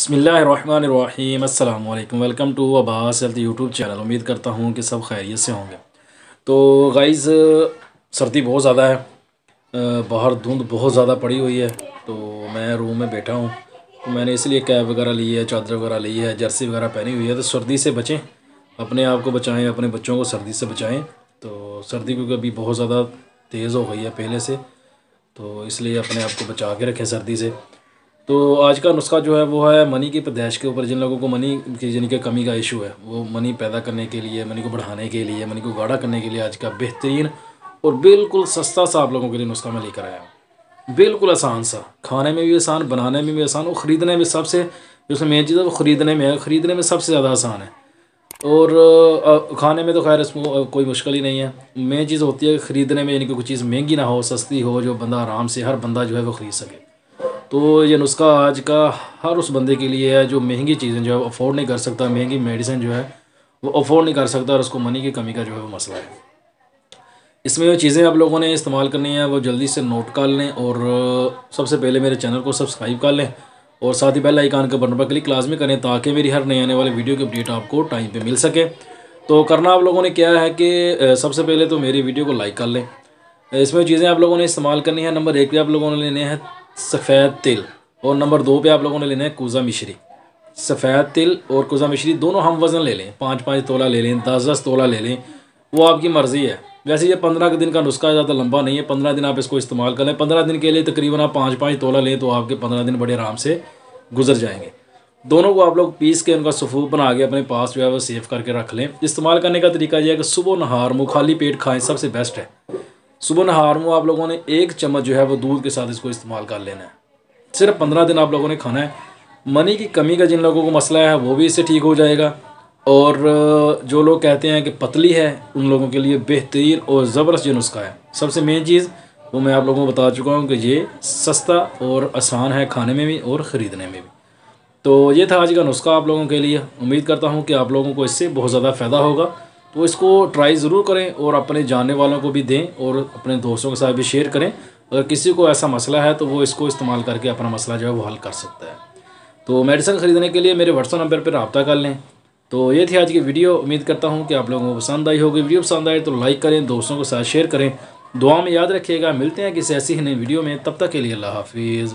बिस्मिल्लाहिर्रहमानिर्रहीम अस्सलाम वालेकुम। Welcome to Abbas health YouTube channel. उम्मीद करता हूँ कि सब खैरियत से होंगे। तो गाइज़, सर्दी बहुत ज़्यादा है, बाहर धुंध बहुत ज़्यादा पड़ी हुई है। तो मैं रूम में बैठा हूँ, तो मैंने इसलिए कैप वगैरह ली है, चादर वगैरह ली है, जर्सी वगैरह पहनी हुई है। तो सर्दी से बचें, अपने आप को बचाएँ, अपने बच्चों को सर्दी से बचाएँ। तो सर्दी क्योंकि अभी बहुत ज़्यादा तेज़ हो गई है पहले से, तो इसलिए अपने आप को बचा के रखें सर्दी से। तो आज का नुस्खा जो है वो है मनी की पैदाइश के ऊपर। जिन लोगों को मनी की यानी कि कमी का इशू है, वो मनी पैदा करने के लिए, मनी को बढ़ाने के लिए, मनी को गाढ़ा करने के लिए आज का बेहतरीन और बिल्कुल सस्ता सा आप लोगों के लिए नुस्खा मैं लेकर आया हूँ। बिल्कुल आसान सा, खाने में भी आसान, बनाने में भी आसान और ख़रीदने में सबसे जो उसमें मेन चीज़ है वो ख़रीदने में है। ख़रीदने में सबसे ज़्यादा आसान है, और खाने में तो खैर इसमें कोई मुश्किल ही नहीं है। मेन चीज़ होती है ख़रीदने में, यानी कि कोई चीज़ महंगी ना हो, सस्ती हो, जो बंदा आराम से, हर बंदा जो है वो ख़रीद सके। तो ये नुस्खा आज का हर उस बंदे के लिए है जो महंगी चीज़ें जो है अफोर्ड नहीं कर सकता, महंगी मेडिसिन जो है वो अफोर्ड नहीं कर सकता, और उसको मनी की कमी का जो है वो मसला है। इसमें जो चीज़ें आप लोगों ने इस्तेमाल करनी है वो जल्दी से नोट कर लें, और सबसे पहले मेरे चैनल को सब्सक्राइब कर लें, और साथ ही बेल आइकन के बटन पर क्लिक लाजमी करें ताकि मेरी हर नए आने वाले वीडियो की अपडेट आपको टाइम पे मिल सके। तो करना आप लोगों ने क्या है कि सबसे पहले तो मेरी वीडियो को लाइक कर लें। इसमें चीज़ें आप लोगों ने इस्तेमाल करनी है, नंबर 1 पे आप लोगों ने लेने हैं सफ़ेद तिल, और नंबर 2 पे आप लोगों ने लेना है कूज़ा मिश्री। सफ़ेद तिल और कूज़ा मिश्री दोनों हम वज़न ले लें, 5-5 तोला ले लें, 10-10 तोला ले लें, वो आपकी मर्ज़ी है। वैसे ये 15 दिन का नुस्खा ज़्यादा लंबा नहीं है, 15 दिन आप इसको इस्तेमाल कर लें। 15 दिन के लिए तकरीबन आप 5-5 तोला लें तो आपके 15 दिन बड़े आराम से गुजर जाएंगे। दोनों को आप लोग पीस के उनका सफ़ूफ बना के अपने पास जो है वो सेव करके रख लें। इस्तेमाल करने का तरीका यह है कि सुबह नहार मुँह खाली पेट खाएँ, सबसे बेस्ट है। सुबह नहार मुँह आप लोगों ने 1 चम्मच जो है वो दूध के साथ इसको इस्तेमाल कर लेना है। सिर्फ 15 दिन आप लोगों ने खाना है। मनी की कमी का जिन लोगों को मसला है वो भी इससे ठीक हो जाएगा, और जो लोग कहते हैं कि पतली है उन लोगों के लिए बेहतरीन और ज़बरदस्त ये नुस्खा है। सबसे मेन चीज़ वो मैं आप लोगों को बता चुका हूँ कि ये सस्ता और आसान है खाने में भी और ख़रीदने में भी। तो ये था आज का नुस्खा आप लोगों के लिए। उम्मीद करता हूँ कि आप लोगों को इससे बहुत ज़्यादा फ़ायदा होगा। तो इसको ट्राई ज़रूर करें और अपने जानने वालों को भी दें और अपने दोस्तों के साथ भी शेयर करें। अगर किसी को ऐसा मसला है तो वो इसको इस्तेमाल करके अपना मसला जो है वो हल कर सकता है। तो मेडिसिन ख़रीदने के लिए मेरे व्हाट्सएप नंबर पर रब्ता कर लें। तो ये थी आज की वीडियो। उम्मीद करता हूँ कि आप लोगों को पसंद आई होगी। वीडियो पसंद आए तो लाइक करें, दोस्तों के साथ शेयर करें, दुआ में याद रखिएगा। मिलते हैं किसी ऐसी ही नई वीडियो में, तब तक के लिए अल्लाह हाफिज़।